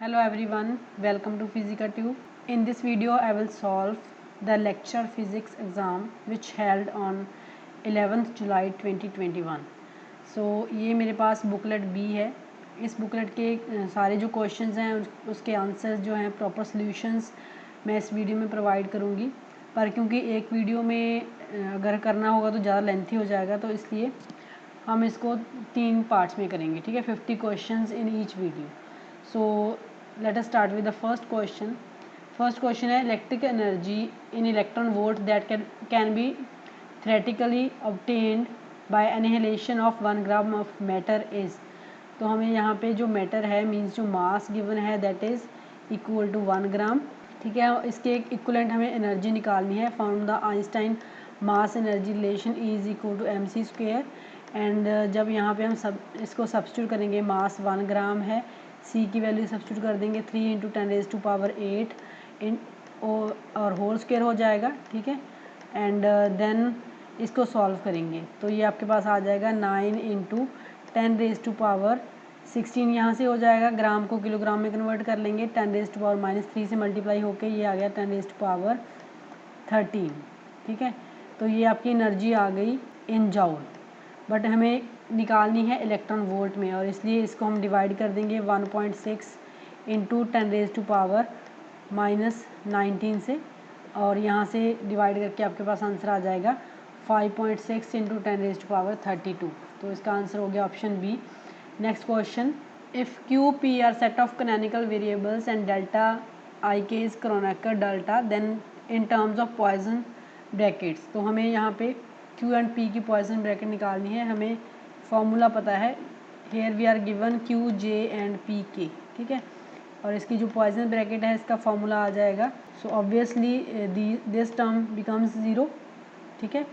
Hello everyone, welcome to Physica Tube. In this video I will solve the lecture physics exam which held on 11th July 2021. ये मेरे पास booklet B है. इस booklet के सारे जो questions हैं उसके आंसर्स जो हैं प्रॉपर सॉल्यूशंस मैं इस वीडियो में प्रोवाइड करूँगी, पर क्योंकि एक वीडियो में अगर करना होगा तो ज़्यादा लेंथी हो जाएगा, तो इसलिए हम इसको 3 पार्ट्स में करेंगे. ठीक है, 50 questions in each video. So let us start with the first question. First question है electric energy in electron volt that can be theoretically obtained by annihilation of 1 gram of matter is. तो हमें यहाँ पे जो matter है means जो mass given है that is equal to 1 gram. ठीक है, इसके एक इक्वलेंट हमें एनर्जी निकालनी है. Found the Einstein mass energy relation is equal to M C square. And जब यहाँ पे हम इसको सब्स्टिट्यूट करेंगे, मास 1 ग्राम है, सी की वैल्यू सब्स्टिट्यूट कर देंगे 3 × 10⁸ इन और होल स्क्वायर हो जाएगा. ठीक है, एंड देन इसको सॉल्व करेंगे तो ये आपके पास आ जाएगा 9 × 10⁻16. यहाँ से हो जाएगा, ग्राम को किलोग्राम में कन्वर्ट कर लेंगे, 10⁻³ से मल्टीप्लाई होके ये आ गया 10⁻13. ठीक है, तो ये आपकी एनर्जी आ गई इन जूल, बट हमें निकालनी है इलेक्ट्रॉन वोल्ट में, और इसलिए इसको हम डिवाइड कर देंगे 1.6 × 10⁻19 से, और यहाँ से डिवाइड करके आपके पास आंसर आ जाएगा 5.6 × 10⁻32. तो इसका आंसर हो गया option B. Next question, if Q P are set of canonical variables and delta I K is Kronecker delta then in terms of Poisson brackets. तो हमें यहाँ पे क्यू एंड पी की पॉइसन ब्रैकेट निकालनी है. हमें फॉर्मूला पता है, here we are given Q J and P K. ठीक है, और इसकी जो पॉइसन ब्रैकेट है इसका फॉर्मूला आ जाएगा. So obviously this term becomes 0. ठीक है,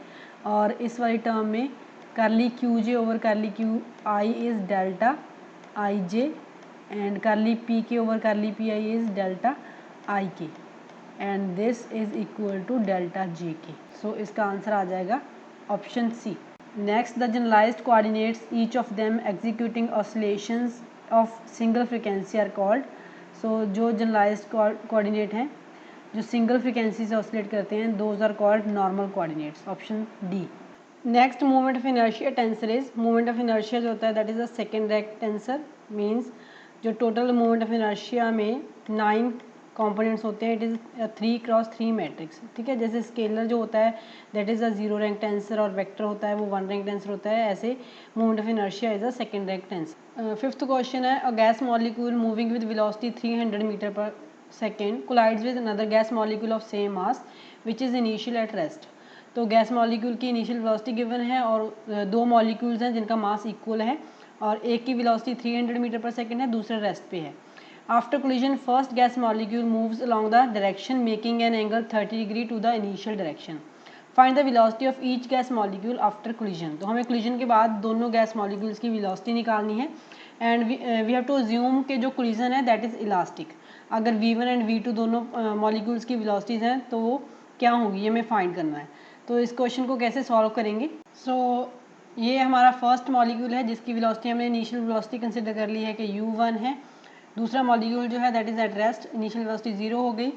और इस वाली टर्म में curly Q J over curly Q I is delta I J, and curly P K over curly P I is delta I K, and this is equal to delta J K. सो इसका answer आ जाएगा option C. Next, the generalized coordinates, each of them executing oscillations of single frequency are called. So जो generalized coordinate हैं जो single frequency से oscillate करते हैं, those are called normal coordinates. Option D. Next, moment of inertia tensor is, moment of inertia जो होता है that is a second rank tensor. Means जो टोटल मोमेंट ऑफ इनर्शिया में 9 कंपोनेंट्स होते हैं, इट इज़ 3×3 मैट्रिक्स. ठीक है, जैसे स्केलर जो होता है that is a 0 rank tensor, और वेक्टर होता है वो 1 रैंक टेंसर होता है. ऐसे moment of inertia is a second rank tensor. Fifth question है, a gas molecule moving with velocity 300 metre second collides with another gas molecule of same mass which is initial at rest. तो gas molecule की initial velocity given है और 2 molecules हैं जिनका mass equal है, और एक की वेलोसिटी 300 मीटर/सेकेंड है, दूसरा रेस्ट पे है. After collision, first gas molecule moves along the direction making an angle 30 degree to the initial direction. Find the velocity of each gas molecule after collision. तो हमें collision के बाद दोनों gas molecules की velocity निकालनी है, and we have to assume कि जो collision है that is elastic. अगर V1 and V2 दोनों molecules की velocities हैं तो वो क्या होंगी, ये हमें फाइंड करना है. तो इस क्वेश्चन को कैसे सॉल्व करेंगे. ये हमारा फर्स्ट मॉलिक्यूल है जिसकी वेलोसिटी हमने इनिशियल वेलोसिटी कंसिडर कर ली है कि u1 है. दूसरा मॉलिक्यूल जो है that is at rest, initial velocity 0 हो गई,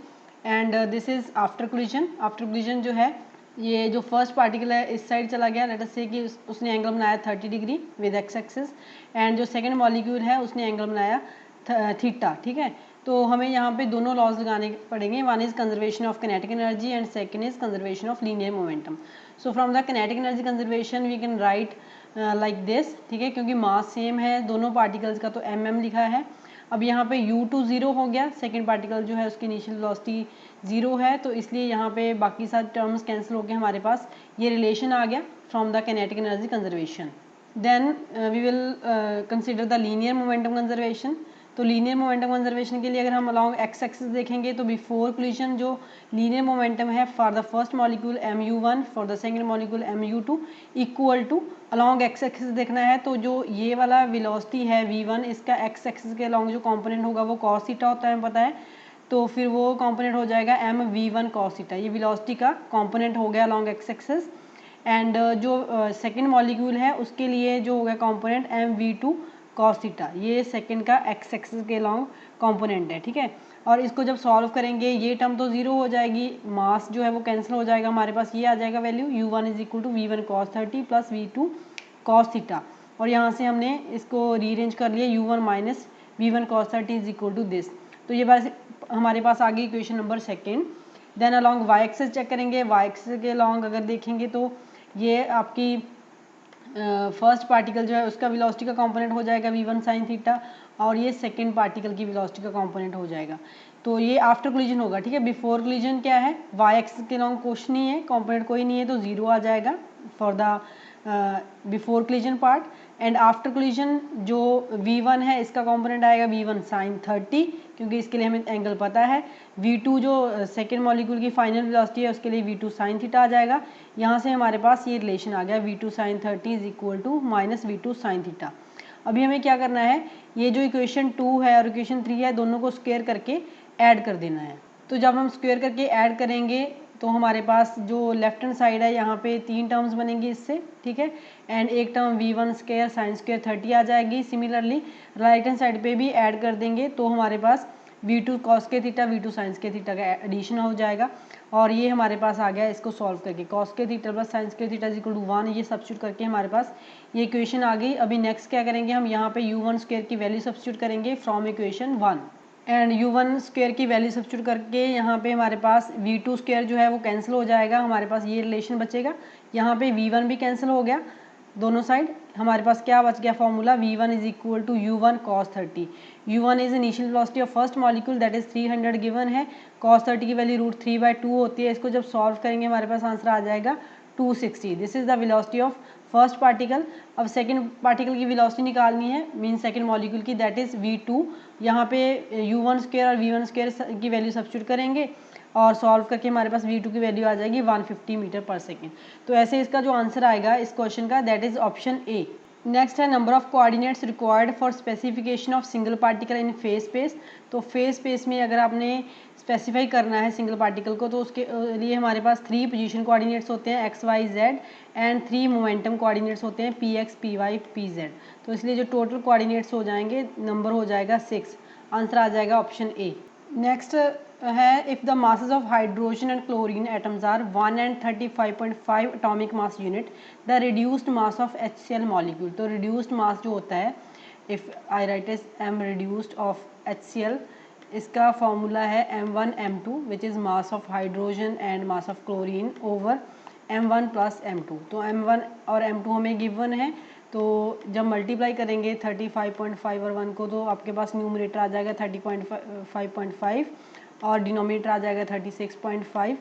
and this is after collision. After collision जो है, ये जो फर्स्ट पार्टिकल है इस साइड चला गया, लेट अस से कि उसने एंगल बनाया 30 degree with x axis, and जो सेकंड मॉलिक्यूल है उसने एंगल बनाया थीटा. ठीक है, तो हमें यहाँ पे दोनों लॉज लगाने पड़ेंगे. One is conservation of kinetic energy and second is conservation of linear momentum. So from the kinetic energy conservation we can write like this. ठीक है, क्योंकि मास सेम है दोनों पार्टिकल्स का तो mm लिखा है. अब यहाँ पे u2 0 हो गया, सेकंड पार्टिकल जो है उसकी इनिशियल वेलोसिटी 0 है, तो इसलिए यहाँ पे बाकी सारे टर्म्स कैंसिल होकर हमारे पास ये रिलेशन आ गया from the kinetic energy conservation. Then we will consider the linear momentum conservation. तो लीनियर मोमेंटम कंजर्वेशन के लिए अगर हम अलॉन्ग एक्स एक्सिस देखेंगे तो बिफोर कोलिजन जो लीनियर मोमेंटम है for the first molecule mu1, for the second molecule mu2 equal to along X axis देखना है. तो जो ये वाला वेलोसिटी है v1, इसका एक्स एक्सिस के अलॉन्ग जो कंपोनेंट होगा वो cos थीटा होता है, हमें पता है. तो फिर वो कंपोनेंट हो जाएगा mv1 cos थीटा. ये वेलोसिटी का कंपोनेंट हो गया अलॉन्ग एक्स एक्सिस. एंड जो सेकंड मॉलिक्यूल है उसके लिए जो हो गया कंपोनेंट mv2 कॉस थीटा, ये सेकंड का एक्स एक्सिस के लॉन्ग कंपोनेंट है, ठीक है। और इसको जब सॉल्व करेंगे ये टर्म तो जीरो हो जाएगी, मास जो है वो कैंसिल हो जाएगा, हमारे पास ये आ जाएगा value u1 is equal to v1 cos 30 plus v2 cos theta. और यहाँ से हमने इसको रीअरेंज कर लिया u1 minus v1 cos 30 is equal to this. तो ये बस हमारे पास आ गई equation number second. Then along Y axis check करेंगे, वाई एक्सिस के अलॉन्ग अगर देखेंगे तो ये आपकी फर्स्ट पार्टिकल जो है उसका वेलोसिटी का कंपोनेंट हो जाएगा v1 sin थीटा, और ये सेकंड पार्टिकल की वेलोसिटी का कंपोनेंट हो जाएगा। तो ये आफ्टर कोलिजन होगा, ठीक है। बिफोर कोलिजन क्या है, वाई एक्सिस के अलॉन्ग कुछ नहीं है, कंपोनेंट कोई नहीं है, तो जीरो आ जाएगा for the before collision part. And after collision जो v1 है इसका कंपोनेंट आएगा v1 sin 30, क्योंकि इसके लिए हमें एंगल पता है। v2 जो सेकेंड मॉलिक्यूल की फाइनल वेलोसिटी है उसके लिए v2 sin थीटा आ जाएगा। यहाँ से हमारे पास ये रिलेशन आ गया v2 sin 30 is equal to minus v2 sin theta. अभी हमें क्या करना है, ये जो इक्वेशन 2 है और इक्वेशन 3 है दोनों को स्क्वायर करके ऐड कर देना है। तो जब हम स्क्वायर करके ऐड करेंगे तो हमारे पास जो लेफ्ट हैंड साइड है यहाँ पे 3 टर्म्स बनेंगी इससे, ठीक है। एंड एक term v1 square sine square 30 आ जाएगी। सिमिलरली राइट हैंड साइड पे भी ऐड कर देंगे तो हमारे पास v2 cos के थीटा v2 साइंस के थीटा का एडिशन हो जाएगा। और ये हमारे पास आ गया, इसको सॉल्व करके cos के थीटा प्लस साइंस के थीटा इज इक्वल टू 1, ये सब्स्टिट्यूट करके हमारे पास ये इक्वेशन आ गई। अभी नेक्स्ट क्या करेंगे, हम यहाँ पे u1 स्क्वायर की वैल्यू सब्स्टिट्यूट करेंगे from equation 1। And u1 square की वैल्यू सब्स्टिट्यूट करके यहाँ पे हमारे पास v2 स्क्वायर जो है वो कैंसिल हो जाएगा, हमारे पास ये रिलेशन बचेगा। यहाँ पे v1 भी कैंसिल हो गया दोनों साइड, हमारे पास क्या बच गया formula, v1 is equal to u1 cos 30। u1 is initial velocity of first molecule that is 300 given है, cos 30 की वैल्यू √3/2 होती है। इसको जब सॉल्व करेंगे हमारे पास आंसर आ जाएगा 260। This is the velocity of first particle. अब सेकंड पार्टिकल की वेलोसिटी निकालनी है, मीन सेकंड मॉलिक्यूल की, दैट इज v2। यहाँ पे u1 स्क्वायर और v1 स्क्वायर की वैल्यू सब्स्टिट्यूट करेंगे और सॉल्व करके हमारे पास v2 की वैल्यू आ जाएगी 150 मीटर पर सेकेंड। तो ऐसे इसका जो आंसर आएगा इस क्वेश्चन का that is option A. Next है number of coordinates required for specification of single particle in phase space. तो फेज स्पेस में अगर आपने स्पेसिफाई करना है सिंगल पार्टिकल को तो उसके लिए हमारे पास 3 पोजीशन कोऑर्डिनेट्स होते हैं x y z and 3 momentum coordinates होते हैं px py pz। तो इसलिए जो टोटल कोऑर्डिनेट्स हो जाएंगे नंबर हो जाएगा 6, आंसर आ जाएगा ऑप्शन ए। नेक्स्ट है if the masses of hydrogen and chlorine atoms are 1 and 35.5 atomic mass unit, the reduced mass of HCl molecule. तो रिड्यूस्ड मास जो होता है, if I write is m reduced of HCl, इसका formula है m1 m2 which is mass of hydrogen and mass of chlorine over m1 plus m2। तो m1 और m2 हमें given है, तो जब मल्टीप्लाई करेंगे 35.5 और 1 को तो आपके पास न्यूमरेटर आ जाएगा 30.5 और डिनोमिनेटर आ जाएगा 36.5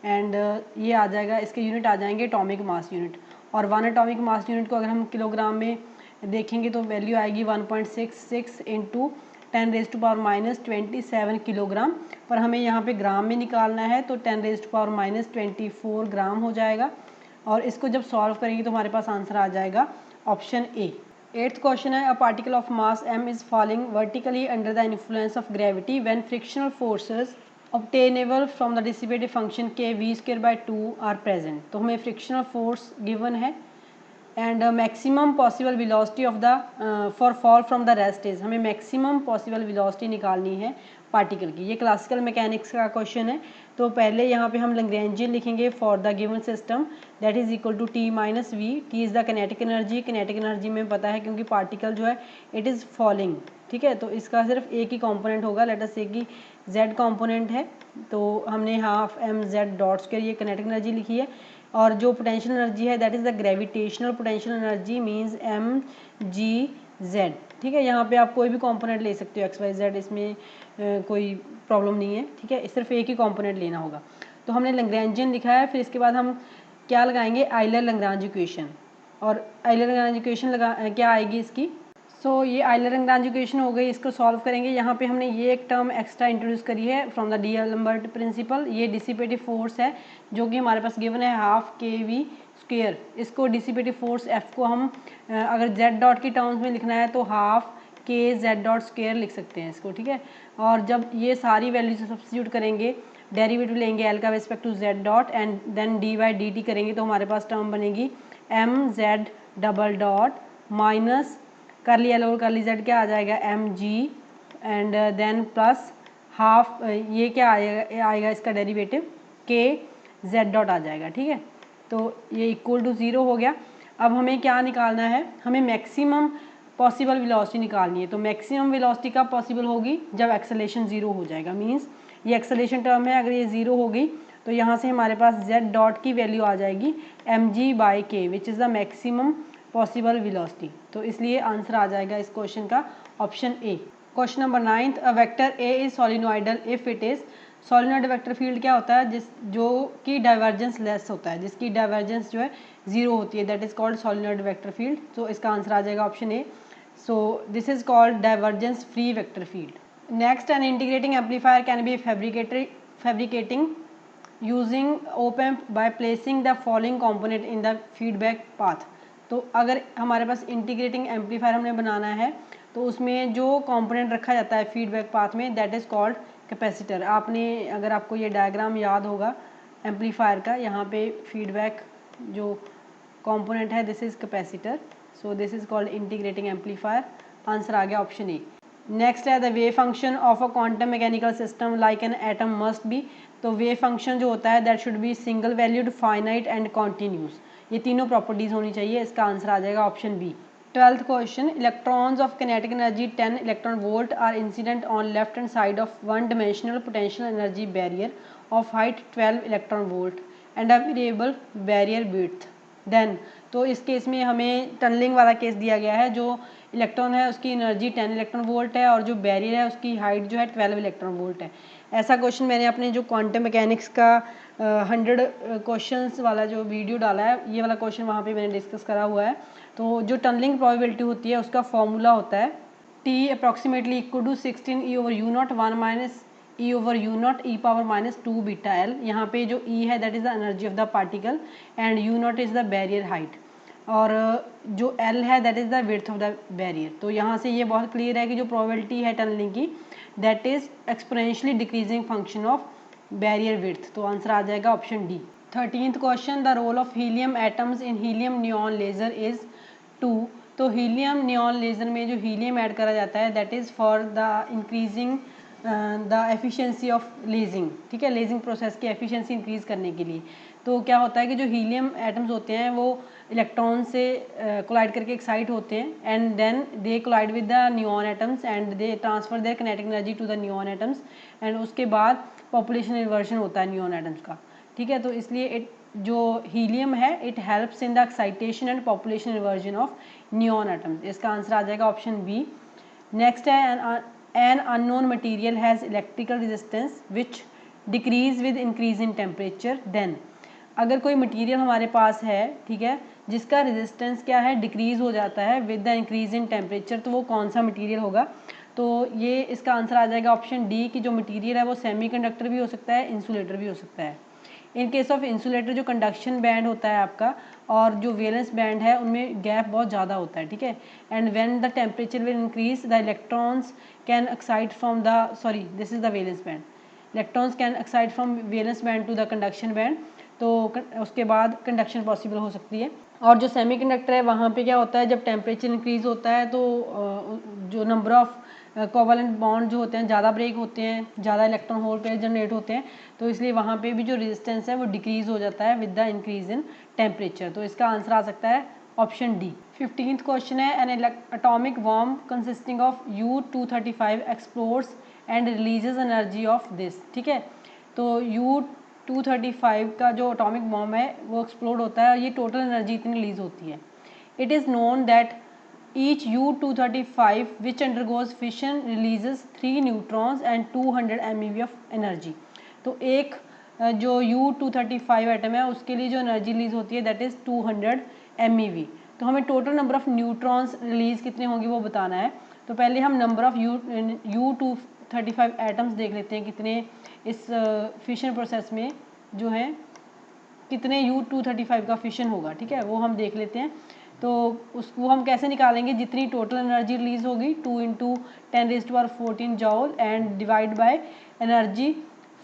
एंड ये आ जाएगा, इसके यूनिट आ जाएंगे एटॉमिक मास यूनिट। और 1 एटॉमिक मास यूनिट को अगर हम किलोग्राम में देखेंगे तो वैल्यू आएगी 1.66 इंटू 10⁻⁻27 किलोग्राम। पर हमें यहाँ पे ग्राम में निकालना है तो 10⁻24 ग्राम हो जाएगा। और इसको जब सॉल्व करेंगे तो हमारे पास आंसर आ जाएगा ऑप्शन ए। 8th क्वेश्चन है, a particle of mass m is falling vertically under the influence of gravity when frictional forces obtainable from the dissipative function k v²/2 are present. तो हमें फ्रिक्शनल फोर्स गिवन है and maximum possible velocity of the for fall from the rest is, हमें maximum possible velocity निकालनी है particle की। ये classical mechanics का question है। तो पहले यहाँ पे हम लैग्रेंजियन लिखेंगे for the given system that is equal to t minus V. T is the kinetic energy, kinetic energy में पता है क्योंकि पार्टिकल जो है इट इज़ फॉलिंग, ठीक है। तो इसका सिर्फ एक ही कॉम्पोनेंट होगा, लेट अस से कि z कॉम्पोनेंट है, तो हमने हाफ mz डॉट स्क्वायर ये किनेटिक एनर्जी लिखी है। और जो पोटेंशियल एनर्जी है that is the gravitational potential energy means mgz, ठीक है। यहाँ पे आप कोई भी कंपोनेंट ले सकते हो x y z, इसमें कोई प्रॉब्लम नहीं है, ठीक है। सिर्फ एक ही कंपोनेंट लेना होगा। तो हमने लैग्रेंजियन लिखा है, फिर इसके बाद हम क्या लगाएंगे, आइलर लैग्रांज इक्वेशन। और आइलर लैग्रांज इक्वेशन लगा क्या आएगी इसकी, सो ये आइलर लैग्रांज इक्वेशन हो गई, इसको सॉल्व करेंगे। यहाँ पे हमने ये एक टर्म एक्स्ट्रा इंट्रोड्यूस करी है फ्रॉम द डी-एलम्बर्ट प्रिंसिपल। ये डिसिपेटिव फोर्स है जो कि हमारे पास गिवन है हाफ kv²। इसको डिसिपेटिव फोर्स f को हम अगर z डॉट की टर्म्स में लिखना है तो हाफ kz² लिख सकते हैं इसको, ठीक है। और जब ये सारी वैल्यू से सब्स्टिट्यूट करेंगे, डेरिवेटिव लेंगे l का respect to z dot and then dy/dt करेंगे तो हमारे पास टर्म बनेगी mz double dot minus curly L और करली जेड क्या आ जाएगा mg and then plus half ये क्या आएगा इसका डेरिवेटिव k z डॉट आ जाएगा, ठीक है। तो ये इक्वल टू 0 हो गया। अब हमें क्या निकालना है, हमें मैक्सिमम पॉसिबल वेलोसिटी निकालनी है। तो मैक्सिमम वेलोसिटी कब पॉसिबल होगी, जब एक्सेलेरेशन 0 हो जाएगा। मींस ये एक्सेलेरेशन टर्म है, अगर ये 0 हो गई तो यहाँ से हमारे पास z डॉट की वैल्यू आ जाएगी mg/k which is the maximum possible velocity. तो इसलिए आंसर आ जाएगा इस क्वेश्चन का option A. Question number 9, a vector A is solenoidal if it is. Solenoid vector field क्या होता है, जो कि डाइवर्जेंस लेस होता है, जिसकी डाइवर्जेंस जो है 0 होती है, that is called solenoid vector field. तो इसका आंसर आ जाएगा option A. So this is called divergence free vector field. Next, an integrating amplifier can be fabricating using op-amp by placing the following component in the feedback path। तो अगर हमारे पास integrating amplifier हमने बनाना है तो उसमें जो कंपोनेंट रखा जाता है फीडबैक पाथ में, दैट इज़ कॉल्ड कैपेसिटर। आपने अगर आपको ये डायग्राम याद होगा एम्पलीफायर का, यहाँ पे फीडबैक जो कंपोनेंट है this is capacitor. So this is called integrating amplifier. Answer आ गया ऑप्शन ए। नेक्स्ट है the wave function of a quantum mechanical system like an atom must be. तो वेव फंक्शन जो होता है that should be single valued, finite and continuous. ये तीनों properties होनी चाहिए। इसका आंसर आ जाएगा option B. 12th question, electrons of kinetic energy 10 electron volt are incident on left hand side of one dimensional potential energy barrier of height 12 electron volt and a variable barrier width then. तो इस case में हमें tunnelling वाला case दिया गया है। जो electron है उसकी एनर्जी 10 इलेक्ट्रॉन वोल्ट है और जो बैरियर है उसकी हाइट जो है 12 इलेक्ट्रॉन वोल्ट है। ऐसा क्वेश्चन मैंने अपने जो क्वांटम मैकेनिक्स का 100 क्वेश्चंस वाला जो वीडियो डाला है, ये वाला क्वेश्चन वहाँ पे मैंने डिस्कस करा हुआ है। तो जो टनलिंग प्रोबेबिलिटी होती है उसका फॉर्मूला होता है T approximately equal to 16 E/U0 1 माइनस E/U0 e⁻² बीटा L। यहाँ पे जो E है that is the energy of the particle and U0 is the barrier height और जो L है that is the width of the barrier. तो यहाँ से ये बहुत क्लियर है कि जो प्रोबेबिलिटी है टनलिंग की that is exponentially decreasing function of barrier width. तो आंसर आ जाएगा option D. 13th question, the role of helium atoms in helium neon laser is 2। तो हीलियम नियॉन लेजर में जो हीलियम ऐड करा जाता है that is for the increasing the efficiency of lazing, ठीक है, लेजिंग प्रोसेस की एफिशिएंसी इंक्रीज़ करने के लिए। तो क्या होता है कि जो हीलियम एटम्स होते हैं वो इलेक्ट्रॉन से कोलाइड करके एक्साइट होते हैं and then they collide with the neon atoms and they transfer their kinetic energy to the neon atoms and उसके बाद पॉपुलेशन इन्वर्जन होता है नियॉन एटम्स का, ठीक है। तो इसलिए जो हीलियम है it helps in the excitation and population inversion of neon atoms. इसका आंसर आ जाएगा ऑप्शन बी। नेक्स्ट है an unknown material has electrical resistance which decrease with increase in temperature then. अगर कोई मटेरियल हमारे पास है, ठीक है, जिसका रेजिस्टेंस क्या है, डिक्रीज हो जाता है with the increase in temperature, तो वो कौन सा मटेरियल होगा। तो ये इसका आंसर आ जाएगा ऑप्शन डी कि जो मटेरियल है वो सेमीकंडक्टर भी हो सकता है, इंसुलेटर भी हो सकता है। इन केस ऑफ इंसुलेटर जो कंडक्शन बैंड होता है आपका और जो वैलेंस बैंड है उनमें गैप बहुत ज़्यादा होता है, ठीक है। And when the temperature will increase the electrons can excite from the this is the valence band. Electrons can excite from valence band to the conduction band, तो उसके बाद कंडक्शन पॉसिबल हो सकती है। और जो सेमीकंडक्टर है वहाँ पे क्या होता है, जब टेम्परेचर इंक्रीज होता है तो जो नंबर ऑफ कोवलेंट बॉन्ड जो होते हैं ज़्यादा ब्रेक होते हैं, ज़्यादा इलेक्ट्रॉन होल पेयर जनरेट होते हैं, तो इसलिए वहाँ पे भी जो रेजिस्टेंस है वो डिक्रीज हो जाता है with the increase in temperature. तो इसका आंसर आ सकता है ऑप्शन डी। 15th क्वेश्चन है N atomic bomb consisting of U-235 explodes and releases energy of this, ठीक है। तो U-235 का जो एटॉमिक बॉम्ब है वो एक्सप्लोड होता है और ये टोटल एनर्जी इतनी रिलीज होती है। It is known that each U-235 which undergoes fission releases 3 neutrons and 200 MeV of energy। तो एक जो U-235 एटम है उसके लिए जो एनर्जी रिलीज होती है दैट इज़ 200 MeV। तो हमें total number of neutrons release कितने होंगे वो बताना है। तो पहले हम नंबर ऑफ U-235 एटम्स देख लेते हैं, कितने इस फिशन प्रोसेस में जो है कितने U-235 का फिशन होगा, ठीक है, वो हम देख लेते हैं। तो उसको हम कैसे निकालेंगे, जितनी टोटल एनर्जी रिलीज होगी 2 × 10⁻14 जॉल and divide by energy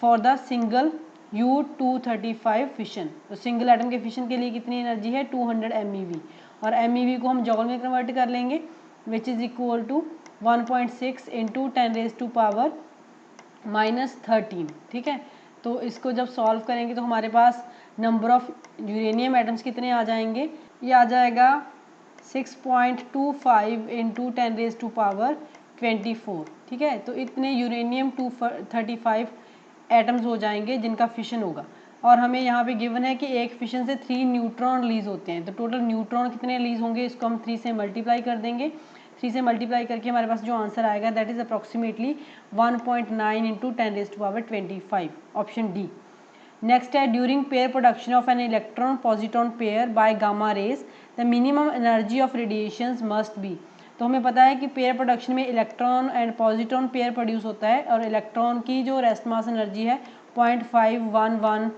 for the single U-235 fission. तो सिंगल एटम के फिशन के लिए कितनी एनर्जी है 200 MeV और MeV को हम जॉल में कन्वर्ट कर लेंगे which is equal to 1.6 into 10⁻⁻13। ठीक है, तो इसको जब सॉल्व करेंगे तो हमारे पास नंबर ऑफ यूरेनियम एटम्स कितने आ जाएंगे, ये आ जाएगा 6.25 इंटू 10⁻24। ठीक है, तो इतने यूरेनियम 235 एटम्स हो जाएंगे जिनका फिशन होगा। और हमें यहाँ पे गिवन है कि एक फिशन से 3 न्यूट्रॉन रिलीज होते हैं, तो टोटल न्यूट्रॉन कितने रिलीज होंगे इसको हम 3 से मल्टीप्लाई कर देंगे। 3 से मल्टीप्लाई करके हमारे पास जो आंसर आएगा that is approximately 1.9 into 10⁻25, option D. Next है during pair production of an electron positron pair by gamma rays the minimum energy of radiations must be. तो हमें पता है कि पेयर प्रोडक्शन में electron and positron pair produce होता है और इलेक्ट्रॉन की जो रेस्ट मास एनर्जी है 0.511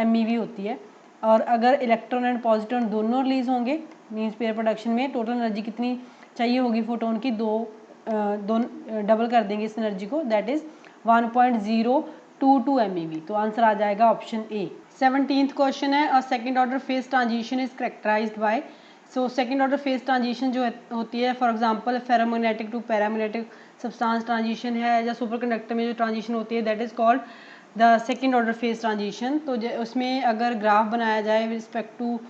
MeV होती है। और अगर इलेक्ट्रॉन एंड पॉजिट्रॉन दोनों रिलीज होंगे मीन्स पेयर प्रोडक्शन में, टोटल एनर्जी कितनी चाहिए होगी फोटोन की, दो डबल कर देंगे इस एनर्जी को, दैट इज 1.022 MeV। तो आंसर आ जाएगा ऑप्शन ए। 17th क्वेश्चन है, a second order phase transition is characterised by. So second order phase transition जो होती है, for example ferromagnetic to paramagnetic substance transition है, या सुपर कंडक्टर में जो ट्रांजिशन होती है that is called the second order phase transition. तो उसमें अगर ग्राफ बनाया जाए with respect to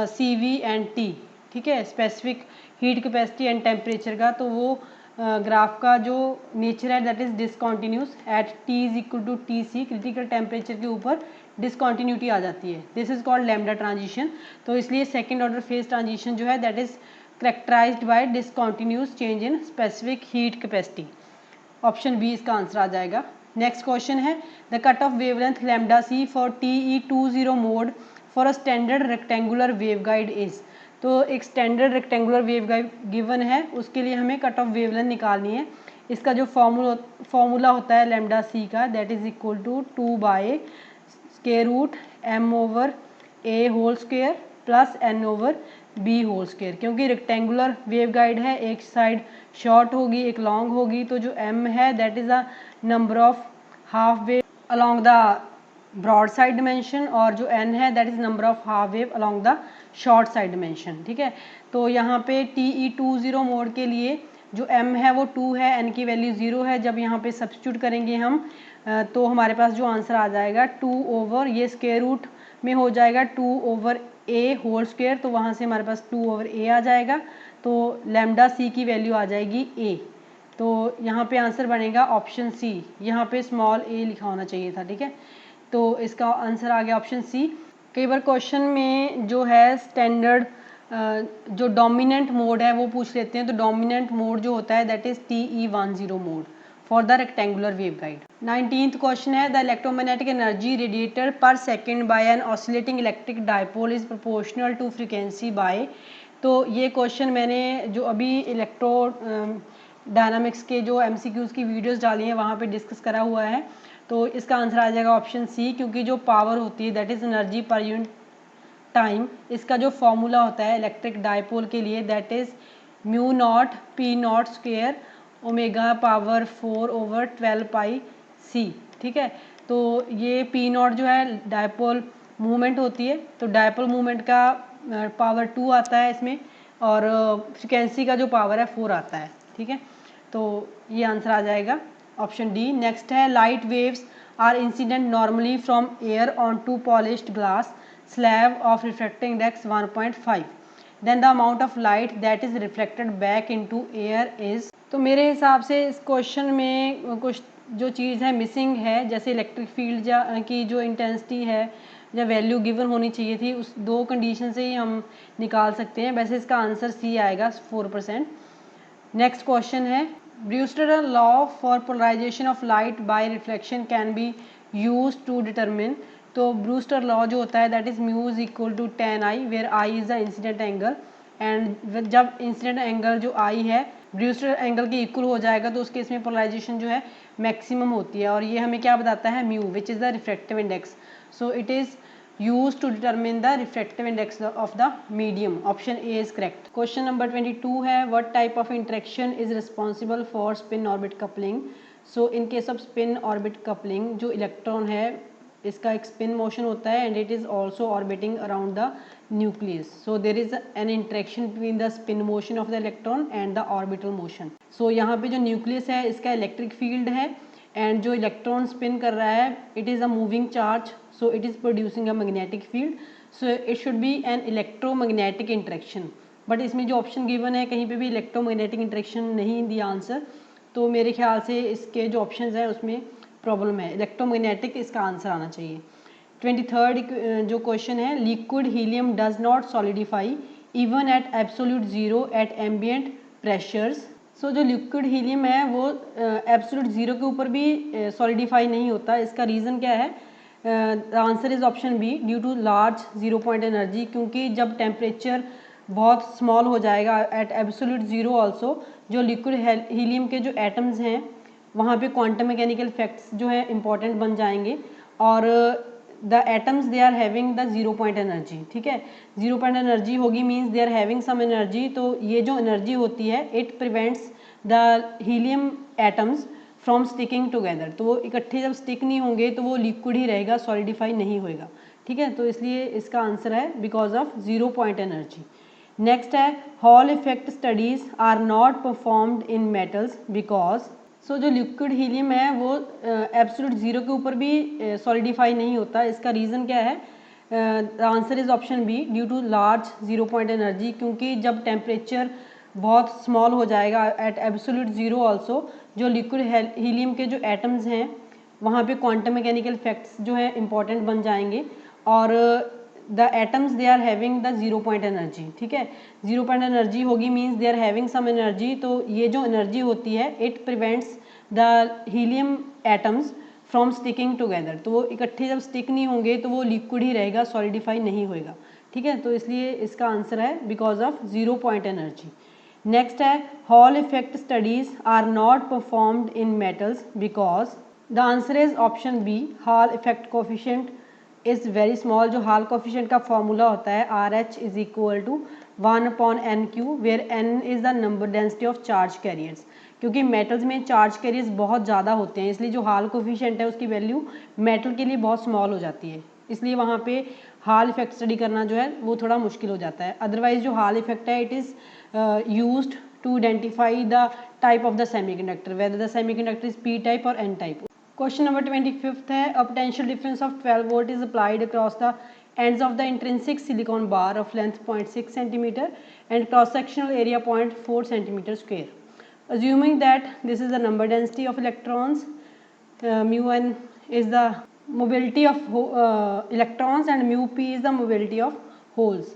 CV and T, ठीक है, specific heat capacity and temperature का, तो वो ग्राफ का जो नेचर है that is discontinuous at T is equal to TC, critical temperature के ऊपर डिसकॉन्टिन्यूटी आ जाती है, this is called lambda transition. तो इसलिए सेकंड ऑर्डर फेज ट्रांजिशन जो है that is characterised by discontinuous change in specific heat capacity, option B इसका आंसर आ जाएगा। नेक्स्ट क्वेश्चन है, the cut off wavelength lambda C for TE20 mode for a standard rectangular waveguide is. तो एक standard rectangular waveguide given है, उसके लिए हमें कट ऑफ वेवलेंथ निकालनी है। इसका जो फॉर्मूला होता है लैम्डा C का that is equal to 2/√m/a whole square plus n/b whole square. क्योंकि रेक्टेंगुलर वेवगाइड है, एक साइड शॉर्ट होगी एक लॉन्ग होगी, तो जो m है that is the number of half wave along the broad side dimension, और जो n है that is number of half wave along the short side dimension. ठीक है, तो यहाँ पे TE20 मोड के लिए जो m है वो 2 है, n की वैल्यू 0 है। जब यहाँ पे सब्स्टिट्यूट करेंगे हम तो हमारे पास जो आंसर आ जाएगा 2 ये स्क्वायर रूट में हो जाएगा 2/a होल स्क्वायर, तो वहाँ से हमारे पास 2/a आ जाएगा, तो लैम्डा C की वैल्यू आ जाएगी a। तो यहाँ पे आंसर बनेगा ऑप्शन C, यहाँ पे स्मॉल a लिखा होना चाहिए था। ठीक है, तो इसका आंसर आ गया ऑप्शन C। कई बार क्वेश्चन में जो है स्टैंडर्ड जो डोमिनेंट मोड है वो पूछ लेते हैं, तो डोमिनेंट मोड जो होता है that is TE10 mode for the rectangular waveguide. 19th question है, the electromagnetic energy radiated per second by an oscillating electric dipole is proportional to frequency by. तो ये क्वेश्चन मैंने जो अभी इलेक्ट्रो डायनामिक्स के जो MCQs की वीडियोस डाली हैं वहाँ पे डिस्कस करा हुआ है। तो इसका आंसर आ जाएगा ऑप्शन C, क्योंकि जो पावर होती है that is energy per unit time, इसका जो फॉर्मूला होता है इलेक्ट्रिक डायपोल के लिए that is μ0 P0 square omega power 4/12πc। ठीक है, तो ये P0 जो है डायपोल मूवमेंट होती है, तो डायपोल मूवमेंट का पावर 2 आता है इसमें, और फ्रिक्वेंसी का जो पावर है 4 आता है। ठीक है, तो ये आंसर आ जाएगा ऑप्शन डी। नेक्स्ट है, light waves are incident normally from air on to polished glass slab of refracting index 1.5, then the amount of light that is reflected back into air is. तो मेरे हिसाब से इस question में कुछ जो चीज़ है मिसिंग है, जैसे इलेक्ट्रिक फील्ड की जो इंटेंसिटी है या वैल्यू गिवन होनी चाहिए थी, उस दो कंडीशन से ही हम निकाल सकते हैं। वैसे इसका आंसर C आएगा 4%। नेक्स्ट क्वेश्चन है, Brewster law for polarisation of light by reflection can be use to determine. तो ब्रूस्टर लॉ जो होता है that is mu is equal to tan I where I is the incident angle, and जब incident angle जो I है Brewster angle के equal हो जाएगा तो उस केस में पोलराइजेशन जो है मैक्सिमम होती है, और ये हमें क्या बताता है mu which is the refractive index. So it is used to determine the refractive index of the medium, option A is correct. Question number 22 है, what type of interaction is responsible for spin orbit coupling? So in case of spin orbit coupling जो electron है इसका एक spin motion होता है and it is also orbiting around the nucleus. So there is an interaction between the spin motion of the electron and the orbital motion. So यहाँ पे जो nucleus है इसका इलेक्ट्रिक फील्ड है एंड जो electron spin कर रहा है it is a moving charge, so it is producing a magnetic field, so it should be an electromagnetic interaction. But इसमें जो ऑप्शन गिवन है कहीं पे भी इलेक्ट्रोमैग्नेटिक इंटरेक्शन नहीं दिया आंसर, तो मेरे ख्याल से इसके जो ऑप्शन हैं उसमें प्रॉब्लम है. इलेक्ट्रोमैग्नेटिक इसका आंसर आना चाहिए. 23rd जो क्वेश्चन है, liquid helium does not solidify even at absolute zero at ambient pressures. So जो लिक्विड हीलियम है वो एब्सोल्यूट ज़ीरो के ऊपर भी सॉलिडिफाई नहीं होता. इसका रीज़न क्या है? The answer is option B, due to large zero point energy. क्योंकि जब टेम्परेचर बहुत स्मॉल हो जाएगा एट एब्सोल्यूट ज़ीरो ऑल्सो, जो लिक्विड हीलियम के जो एटम्स हैं वहाँ पे क्वांटम मैकेनिकल इफेक्ट्स जो है इंपॉर्टेंट बन जाएंगे और the atoms they are having the zero point energy. ठीक है, ज़ीरो पॉइंट एनर्जी होगी means they are having some energy. तो ये जो एनर्जी होती है it prevents the helium atoms from sticking together. तो वो इकट्ठे जब स्टिक नहीं होंगे तो वो लिक्विड ही रहेगा, सॉलिडिफाई नहीं होएगा. ठीक है, तो इसलिए इसका आंसर है because of zero point energy. Next है, Hall effect studies are not performed in metals because. So जो लिक्विड हीलियम है वो एब्सोल्यूट ज़ीरो के ऊपर भी सॉलिडिफाई नहीं होता. इसका रीज़न क्या है? The answer is option B, due to large zero point energy. क्योंकि जब टेम्परेचर बहुत स्मॉल हो जाएगा एट एब्सोल्यूट ज़ीरो ऑल्सो, जो लिक्विड हीलियम के जो एटम्स हैं वहाँ पे क्वांटम मैकेनिकल इफेक्ट्स जो है इंपॉर्टेंट बन जाएंगे और the atoms they are having the zero point energy. ठीक है, ज़ीरो पॉइंट एनर्जी होगी means they are having some energy. तो ये जो एनर्जी होती है it prevents the helium atoms from sticking together. तो वो इकट्ठे जब स्टिक नहीं होंगे तो वो लिक्विड ही रहेगा, सॉलिडिफाई नहीं होएगा. ठीक है, तो इसलिए इसका आंसर है because of zero point energy. Next है, Hall effect studies are not performed in metals because. The answer is option B, Hall effect coefficient is very small. जो हॉल कोफिशिएंट का फॉर्मूला होता है RH is equal to 1/n³ where n is the number density of charge carriers. क्योंकि metals में charge carriers बहुत ज़्यादा होते हैं इसलिए जो हॉल कोफिशिएंट है उसकी वैल्यू मेटल के लिए बहुत स्मॉल हो जाती है. इसलिए वहाँ पे हॉल इफेक्ट स्टडी करना जो है वो थोड़ा मुश्किल हो जाता है. अदरवाइज जो हॉल इफेक्ट है it is used to identify the type of the semiconductor, whether the semiconductor is P type और N type. Question number 25th है, a potential difference of 12 volt is applied across the ends of the intrinsic silicon bar of length 0.6 cm and cross sectional area 0.4 cm square. Assuming that this is the number density of electrons, mu n is the mobility of electrons and mu p is the mobility of holes.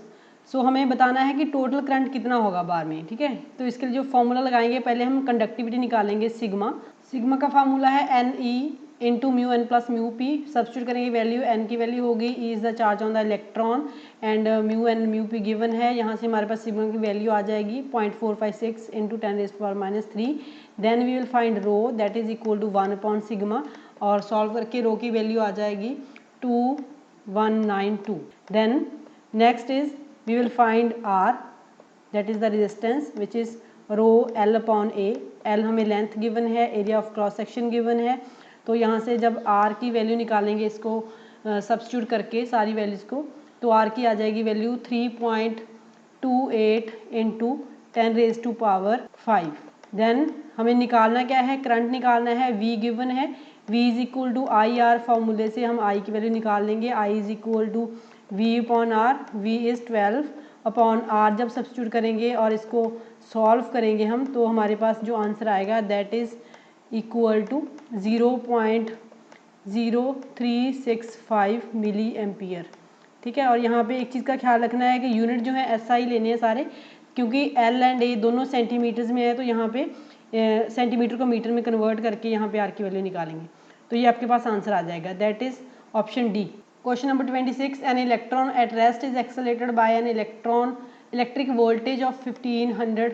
सो हमें बताना है कि total current कितना होगा बार में. ठीक है, तो इसके लिए जो फॉर्मूला लगाएंगे पहले हम कंडक्टिविटी निकालेंगे सिग्मा. सिग्मा का फार्मूला है NE into mu N plus mu P. Substitute करेंगे वैल्यू, एन की वैल्यू होगी E is the charge on the electron and mu N mu P given है. यहाँ से हमारे पास सिग्मा की वैल्यू आ जाएगी 0.456 into 10⁻³ then we will find rho that is equal to 1/सिग्मा और सॉल्व करके रो की वैल्यू आ जाएगी 2192. Then next is we will find R that is the resistance which is rho L/A. L हमें लेंथ गिवन है, area of cross section given है. तो यहाँ से जब R की वैल्यू निकालेंगे इसको सब्स्टिट्यूट करके सारी वैल्यूज़ को, तो R की आ जाएगी वैल्यू 3.28 इंटू 10⁵. देन हमें निकालना क्या है? करंट निकालना है. V गिवन है, V is equal to IR. फॉर्मूले से हम I की वैल्यू निकाल लेंगे. I is equal to V/R. V is 12/R. जब सब्स्टिट्यूट करेंगे और इसको सॉल्व करेंगे हम तो हमारे पास जो आंसर आएगा that is equal to 0.0365 milli ampere. ठीक है, और यहाँ पे एक चीज़ का ख्याल रखना है कि यूनिट जो है SI लेने हैं सारे, क्योंकि L एंड A दोनों सेंटीमीटर्स में है. तो यहाँ पे सेंटीमीटर को मीटर में कन्वर्ट करके यहाँ पे R की वैल्यू निकालेंगे तो ये आपके पास आंसर आ जाएगा that is option D. Question number 26, an electron at rest is accelerated by an electric voltage of 1500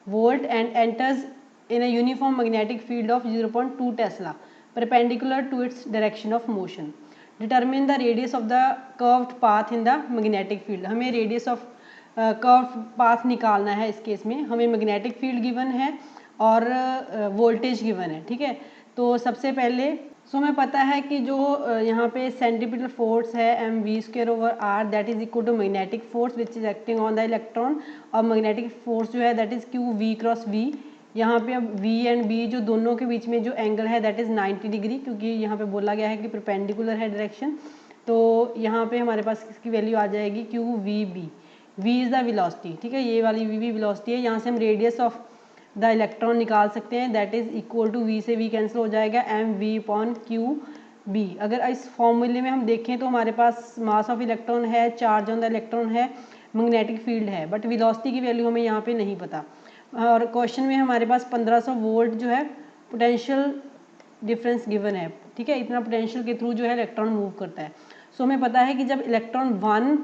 volt and enters in a uniform magnetic field of 0.2 Tesla perpendicular to its direction of motion. Determine the radius of the curved path in the magnetic field. हमें radius of curved path निकालना है. इस case में हमें magnetic field given है और voltage given है. ठीक है, तो सबसे पहले सो हमें पता है कि जो यहाँ पे सेंट्रीपिटल फोर्स है mv²/r that is equal to magnetic force which is acting on the electron, और मैग्नेटिक फोर्स जो है दैट इज q v×v। यहाँ पे अब v एंड b जो दोनों के बीच में जो एंगल है दैट इज 90 डिग्री, क्योंकि यहाँ पे बोला गया है कि परपेंडिकुलर है डायरेक्शन। तो यहाँ पे हमारे पास इसकी वैल्यू आ जाएगी q v b। v is the velocity, ठीक है, ये वाली v भी वेलोसिटी है। यहाँ से हम रेडियस ऑफ द इलेक्ट्रॉन निकाल सकते हैं that is equal to v से v कैंसिल हो जाएगा mv/q_b। अगर इस फॉर्मूले में हम देखें तो हमारे पास मास ऑफ इलेक्ट्रॉन है, चार्ज ऑन द इलेक्ट्रॉन है, मैग्नेटिक फील्ड है, बट वेलोसिटी की वैल्यू हमें यहाँ पे नहीं पता। और क्वेश्चन में हमारे पास 1500 वोल्ट जो है पोटेंशियल डिफरेंस गिवन है, ठीक है, इतना पोटेंशियल के थ्रू जो है इलेक्ट्रॉन मूव करता है। सो हमें पता है कि जब इलेक्ट्रॉन 1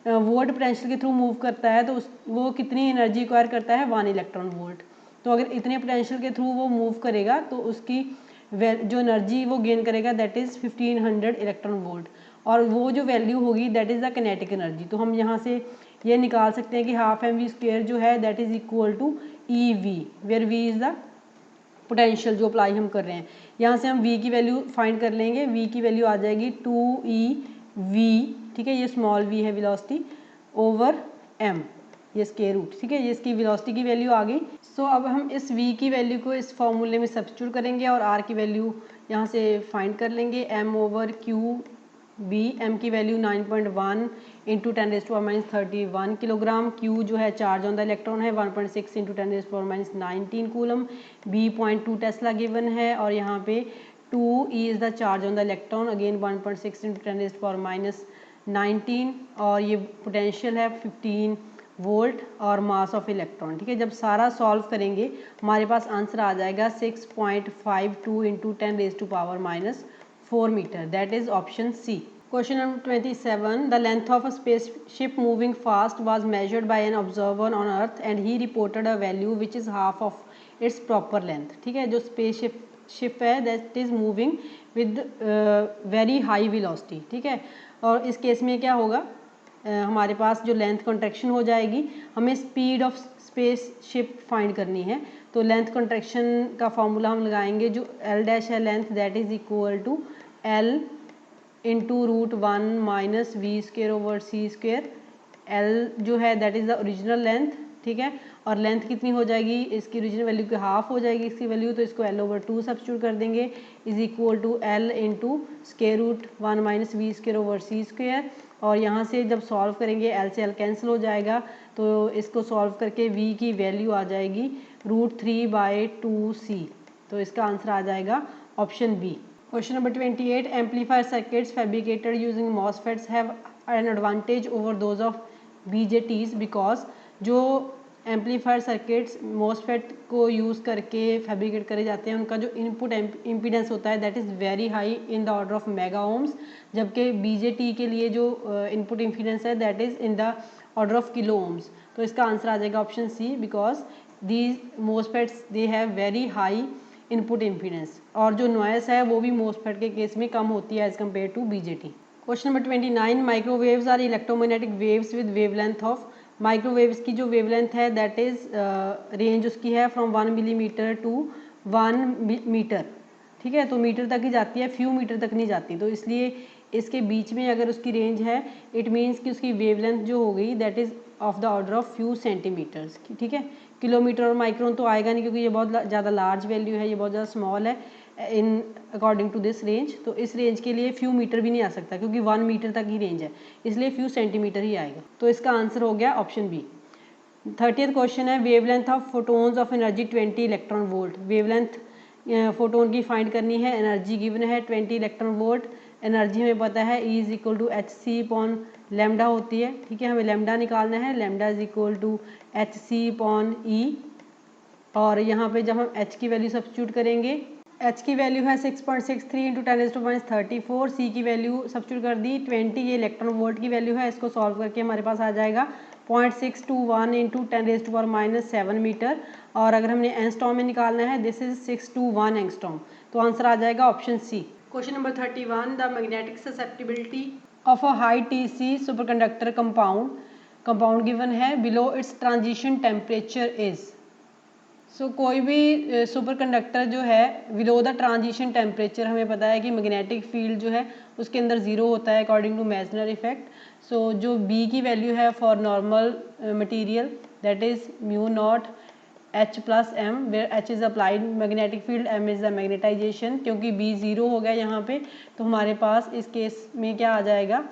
वोल्ट पोटेंशियल के थ्रू मूव करता है तो वो कितनी एनर्जी रिक्वायर करता है, 1 इलेक्ट्रॉन वोल्ट। तो अगर इतने पोटेंशियल के थ्रू वो मूव करेगा तो उसकी जो एनर्जी वो गेन करेगा दैट इज़ 1500 इलेक्ट्रॉन वोल्ट, और वो जो वैल्यू होगी that is the kinetic energy. तो हम यहाँ से ये निकाल सकते हैं कि ½ mv² जो है that is equal to EV, where V is the potential जो अप्लाई हम कर रहे हैं। यहाँ से हम V की वैल्यू फाइंड कर लेंगे, V की वैल्यू आ जाएगी 2eV, ठीक है, ये स्मॉल v है वेलोसिटी, ओवर m, ये स्क्वायर रूट, ठीक है, ये इसकी वेलोसिटी की वैल्यू आ गई। सो अब हम इस v की वैल्यू को इस फॉर्मूले में सब्स्टिट्यूट करेंगे और r की वैल्यू यहाँ से फाइंड कर लेंगे, m/q_b। m की वैल्यू 9.1 इंटू 10⁻³ किलोग्राम, q जो है चार्ज ऑन द इलेक्ट्रॉन है 1.6 into 10⁻19 coulomb, b 0.2 Tesla given है, और यहाँ पे 2e is the charge on the electron, again 1.6 into 10⁻19, और ये पोटेंशियल है 15 वोल्ट और मास ऑफ इलेक्ट्रॉन, ठीक है। जब सारा सॉल्व करेंगे हमारे पास आंसर आ जाएगा 6.52 into 10⁻⁴ metre, that is option C. Question number 27, the length of a spaceship moving fast was measured by an observer on earth and he reported a value which is half of its proper length, ठीक है। जो spaceship है that is moving with very high velocity, ठीक है, और इस case में क्या होगा, हमारे पास जो लेंथ कॉन्ट्रैक्शन हो जाएगी, हमें स्पीड ऑफ स्पेसशिप फाइंड करनी है। तो लेंथ कॉन्ट्रैक्शन का फॉर्मूला हम लगाएंगे, जो L डैश है length that is equal to L into √1 - v²/c²। L जो है that is the original length, ठीक है, और लेंथ कितनी हो जाएगी, इसकी ओरिजिनल वैल्यू की हाफ हो जाएगी इसकी वैल्यू, तो इसको L/2 सब्स्टिट्यूट कर देंगे, is equal to L into √1 - v²/c²। और यहाँ से जब सॉल्व करेंगे L से L कैंसिल हो जाएगा, तो इसको सॉल्व करके v की वैल्यू आ जाएगी √3/2c। तो इसका आंसर आ जाएगा option B. Question number 28, amplifier circuits fabricated using MOSFETs have an advantage over those of BJTs because जो एम्पलीफायर सर्किट्स मॉसफेट को यूज़ करके फैब्रिकेट करे जाते हैं उनका जो इनपुट इम्पीडेंस होता है that is very high in the order of mega ohms, जबकि BJT के लिए जो इनपुट इम्पीडेंस है that is in the order of kilo ohms. तो इसका आंसर आ जाएगा option C, because these MOSFETs they have very high input impedance, और जो नॉइस है वो भी मॉसफेट के केस में कम होती है as compare to BJT। Question number 29, microwaves are electromagnetic waves with wavelength of, microwaves की जो वेवलेंथ है दैट इज़ रेंज उसकी है फ्रॉम 1 मिलीमीटर टू 1 मीटर, ठीक है, तो मीटर तक ही जाती है, फ्यू मीटर तक नहीं जाती, तो इसलिए इसके बीच में अगर उसकी रेंज है इट मीन्स कि उसकी वेवलेंथ जो हो गई that is of the order of few centimetres, ठीक है। किलोमीटर और माइक्रोन तो आएगा नहीं क्योंकि ये बहुत ज़्यादा लार्ज वैल्यू है, ये बहुत ज़्यादा स्मॉल है in according to this range, तो इस रेंज के लिए फ्यू मीटर भी नहीं आ सकता क्योंकि 1 मीटर तक ही रेंज है, इसलिए फ्यू सेंटीमीटर ही आएगा, तो इसका आंसर हो गया ऑप्शन बी। 30th क्वेश्चन है, wavelength of photons of energy 20 electron volt, wavelength photon की फाइंड करनी है, एनर्जी गिवन है 20 इलेक्ट्रॉन वोल्ट, एनर्जी हमें पता है E is equal to hc/λ होती है, ठीक है, हमें लैम्डा निकालना है, lambda is equal to hc/E, और यहाँ पे जब हम h की वैल्यू सब्स्टिट्यूट करेंगे, h की वैल्यू है 6.63 इंटू 10⁻34, c की वैल्यू सब्स्टिट्यूट कर दी 20, ये इलेक्ट्रॉन वोल्ट की वैल्यू है, इसको सॉल्व करके हमारे पास आ जाएगा 0.621 इंटू 10⁻⁷ मीटर, और अगर हमने एंगस्ट्रॉम में निकालना है दिस इज 621 एंगस्ट्रॉम, तो आंसर आ जाएगा option C. Question number 31, the magnetic susceptibility of a high TC superconductor compound given है, below its transition temperature is, कोई भी सुपर कंडक्टर जो है विलो द ट्रांजिशन टेम्परेचर, हमें पता है कि मैग्नेटिक फील्ड जो है उसके अंदर ज़ीरो होता है अकॉर्डिंग टू मेसनर इफेक्ट। जो बी की वैल्यू है for normal material that is mu naught H plus M, where H is applied magnetic field, M is the magnetisation. क्योंकि B ज़ीरो हो गया यहाँ पे, तो हमारे पास इस केस में क्या आ जाएगा,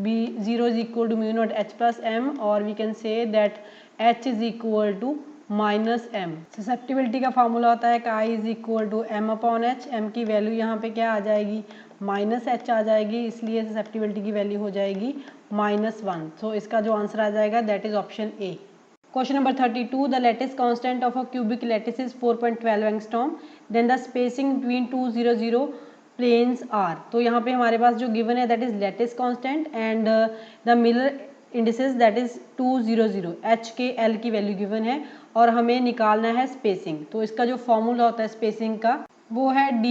B zero is equal to mu naught H plus M, और we can say that H is equal to minus M. Susceptibility का फॉर्मूला होता है chi is equal to M upon H. M की value यहाँ पे क्या आ जाएगी, minus H आ जाएगी, इसलिए ससेप्टिबिलिटी की वैल्यू हो जाएगी -1। सो इसका जो आंसर आ जाएगा that is option A. Question number 32, the lattice constant of a cubic lattice is 4.12 angstrom, then the spacing between 2 0 0 planes are। तो यहाँ पे हमारे पास जो given है that is lattice constant and the Miller indices that is 2 0 0, h k l की value given है और हमें निकालना है spacing। तो इसका जो फॉर्मूला होता है spacing का वो है d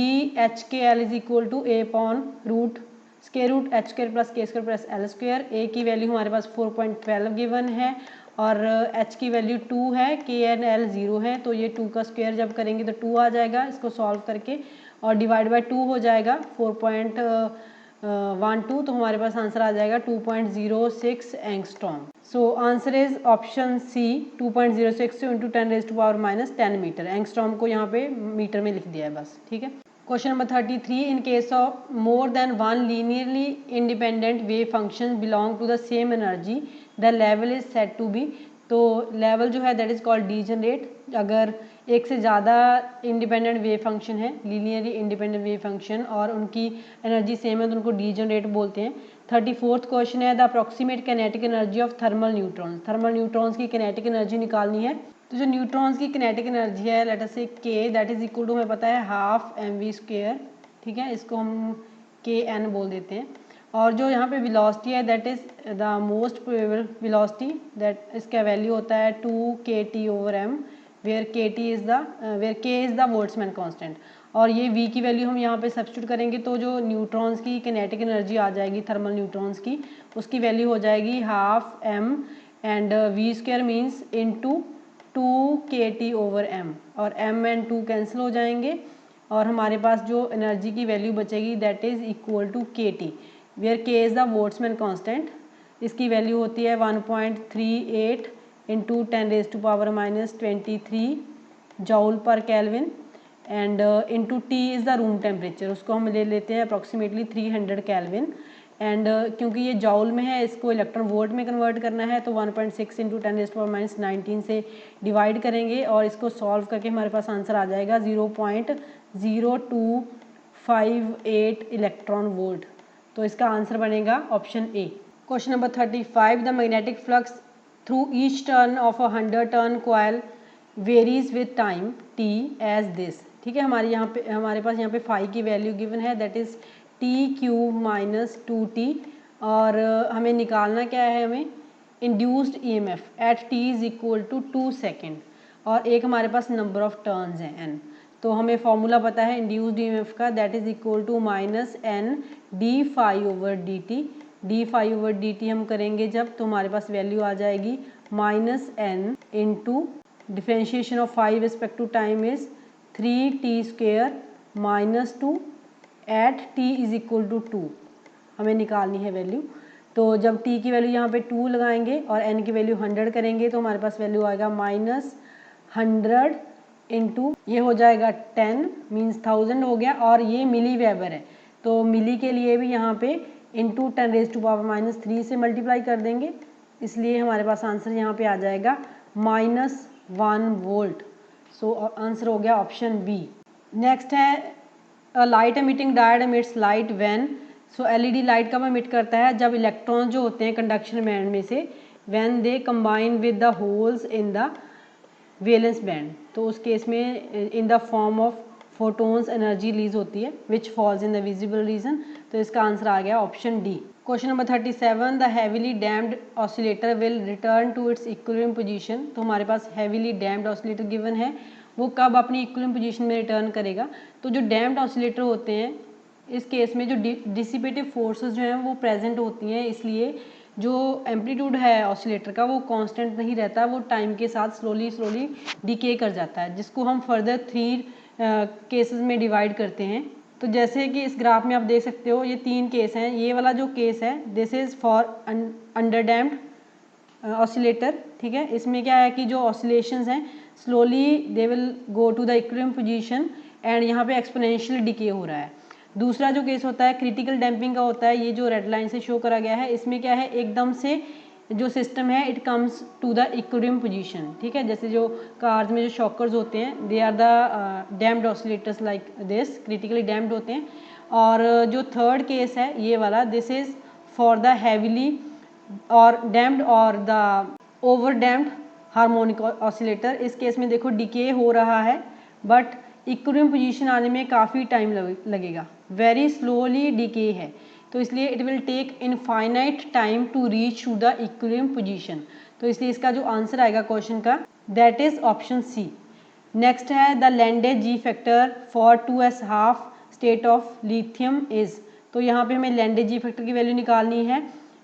h k l is equal to a upon root square root h square plus k square plus l square. a की वैल्यू हमारे पास 4.12 गिवन है और h की वैल्यू 2 है, k एंड l 0 है, तो ये 2 का स्क्वायर जब करेंगे तो 2 आ जाएगा इसको सॉल्व करके, और डिवाइड बाय 2 हो जाएगा 4.12, तो हमारे पास आंसर आ जाएगा 2.06 angstrom. So answer is option C, 2.06 into 10⁻⁻10 metre. Angstrom को यहाँ पे मीटर में लिख दिया है बस, ठीक है। Question number 33, in case of more than one linearly independent wave function belong to the same energy the level is said to be. तो लेवल जो है दैट इज कॉल्ड डीजनरेट। अगर एक से ज़्यादा इंडिपेंडेंट वेव फंक्शन है, linearly independent wave function, और उनकी एनर्जी सेम है तो उनको डीजनरेट बोलते हैं। 34th क्वेश्चन है the approximate kinetic energy of thermal neutrons. Thermal neutrons की कैनेटिक एनर्जी निकालनी है। तो जो न्यूट्रॉन्स की कैनेटिक एनर्जी है लेट अस से के दैट इज इक्वल टू, हमें पता है हाफ mv², ठीक है, इसको हम kn बोल देते हैं। और जो यहाँ पे वेलोसिटी है that is the most probable velocity, that इसका वैल्यू होता है 2kT/m, where k is the Boltzmann constant. और ये v की वैल्यू हम यहाँ पे सब्स्टिट्यूट करेंगे तो जो न्यूट्रॉन्स की कैनेटिक एनर्जी आ जाएगी थर्मल न्यूट्रॉन्स की, उसकी वैल्यू हो जाएगी half m and v² means into 2kT/m, और m एंड 2 कैंसिल हो जाएंगे और हमारे पास जो एनर्जी की वैल्यू बचेगी that is equal to kT, where k is the Boltzmann constant. इसकी वैल्यू होती है 1.38 into 10⁻⁻23 joule per kelvin and into T is the room temperature, उसको हम ले लेते हैं अप्रॉक्सीमेटली 300 केल्विन एंड क्योंकि ये जॉल में है इसको इलेक्ट्रॉन वोल्ट में कन्वर्ट करना है तो 1.6 इंटू 10⁻⁻19 से डिवाइड करेंगे और इसको सॉल्व करके हमारे पास आंसर आ जाएगा 0.0258 इलेक्ट्रॉन वोल्ट। तो इसका आंसर बनेगा option A. Question number 35, the magnetic flux through each turn of a 100 turn coil varies with time t as this. ठीक है, हमारे पास यहाँ पे फाई की वैल्यू गिवन है दैट इज t³ -2t, और हमें निकालना क्या है, हमें induced EMF at t is equal to 2 second, और एक हमारे पास नंबर ऑफ टर्न्स हैं n। तो हमें फॉर्मूला पता है इंड्यूस्ड EMF का that is equal to -n d∅/dt। d∅/dt हम करेंगे जब तो हमारे पास वैल्यू आ जाएगी -n into differentiation of phi respect to time is 3t² -2 at t is equal to 2, हमें निकालनी है वैल्यू। तो जब t की वैल्यू यहाँ पे 2 लगाएंगे और n की वैल्यू 100 करेंगे तो हमारे पास वैल्यू आएगा -100 इंटू ये हो जाएगा 10 मीन्स 1000 हो गया, और ये मिली वेबर है तो मिली के लिए भी यहाँ पे इंटू 10⁻³ से मल्टीप्लाई कर देंगे, इसलिए हमारे पास आंसर यहाँ पे आ जाएगा -1 वोल्ट। सो आंसर हो गया ऑप्शन बी। नेक्स्ट है light emitting diode emits light when. So LED light कब एमिट करता है, जब इलेक्ट्रॉन जो होते हैं कंडक्शन बैंड में से when they combine with the holes in the valence band, तो उस केस में in the form of photons energy release होती है which falls in the visible region. तो इसका आंसर आ गया option D. Question number 37, the heavily damped oscillator will return to its equilibrium position. तो हमारे पास हैवीली डैम्प्ड ऑसिलेटर गिवन है, वो कब अपनी इक्विलिब्रियम पोजीशन में रिटर्न करेगा। तो जो डैम्प्ड ऑसिलेटर होते हैं इस केस में जो डिसिपेटिव फोर्सेस जो हैं वो प्रेजेंट होती हैं, इसलिए जो एम्पलीट्यूड है ऑसिलेटर का वो कांस्टेंट नहीं रहता, वो टाइम के साथ स्लोली स्लोली डिके कर जाता है, जिसको हम फर्दर 3 केसेस में डिवाइड करते हैं। तो जैसे कि इस ग्राफ में आप देख सकते हो ये 3 केस हैं। ये वाला जो केस है this is for under damped oscillator, ठीक है। इसमें क्या है कि जो ऑसिलेशंस हैं slowly they will go to the equilibrium position and यहाँ पे एक्सपोनेंशियल डिके हो रहा है। दूसरा जो केस होता है क्रिटिकल डैम्पिंग का होता है, ये जो रेड लाइन से शो करा गया है, इसमें क्या है एकदम से जो सिस्टम है it comes to the equilibrium position, ठीक है। जैसे जो कार्स में जो शॉकर्स होते हैं they are the damped oscillators like this, critically damped होते हैं। और जो थर्ड केस है ये वाला this is for the heavily और डैम्प्ड और the over damped harmonic oscillator. इस केस में देखो डिके हो रहा है बट इक्विलिब्रियम पोजीशन आने में काफ़ी टाइम लगेगा, वेरी स्लोली डिके है, तो इसलिए it will take infinite time to reach to the equilibrium position. तो इसलिए इसका जो आंसर आएगा क्वेश्चन का that is option C. Next है the Lande g factor for 2s half state of lithium is. तो यहाँ पे हमें लैंडे जी फैक्टर की वैल्यू निकालनी है।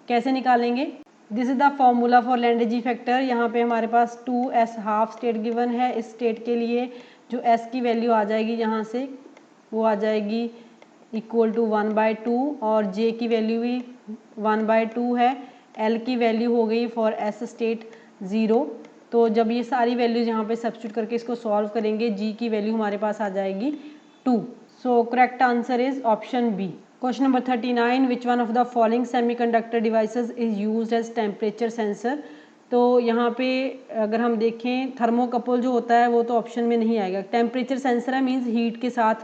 कैसे निकालेंगे? This is the formula for Lande g factor. यहाँ पे हमारे पास 2s हाफ स्टेट गिवन है। इस स्टेट के लिए जो s की वैल्यू आ जाएगी यहाँ से वो आ जाएगी इक्वल टू 1/2 और j की वैल्यू भी 1/2 है। l की वैल्यू हो गई फॉर s स्टेट 0। तो जब ये सारी वैल्यूज यहाँ पे सब्स्टिट्यूट करके इसको सॉल्व करेंगे g की वैल्यू हमारे पास आ जाएगी 2। So correct answer is option B. Question number 39 which one of the following semiconductor devices is used as temperature sensor. तो यहाँ पे अगर हम देखें थर्मोकपल जो होता है वो तो ऑप्शन में नहीं आएगा। टेम्परेचर सेंसर है मीन्स हीट के साथ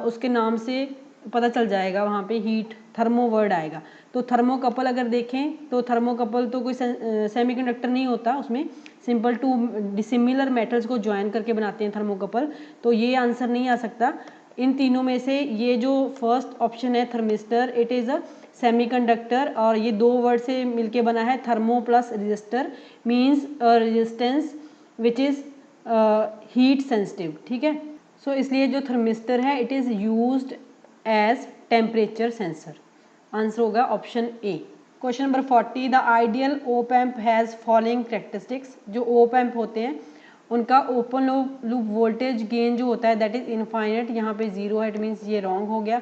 उसके नाम से पता चल जाएगा, वहाँ पे हीट थर्मो वर्ड आएगा। तो थर्मोकपल अगर देखें तो थर्मोकपल तो कोई सेमीकंडक्टर नहीं होता, उसमें सिंपल 2 डिसिमिलर मेटल्स को ज्वाइन करके बनाते हैं थर्मोकपल। तो ये आंसर नहीं आ सकता इन तीनों में से। ये जो फर्स्ट ऑप्शन है thermistor it is a semiconductor और ये 2 वर्ड से मिलके बना है thermo plus resistor means resistance which is heat sensitive, ठीक है। सो इसलिए जो थर्मिस्टर है it is used as temperature sensor. Answer होगा option A. Question number 40 the ideal op amp has following characteristics. जो ओप एम्प होते हैं उनका ओपन लूप वोल्टेज गेन जो होता है दैट इज इनफाइनाइट, यहाँ पे 0 है, इट मीन्स ये रॉन्ग हो गया।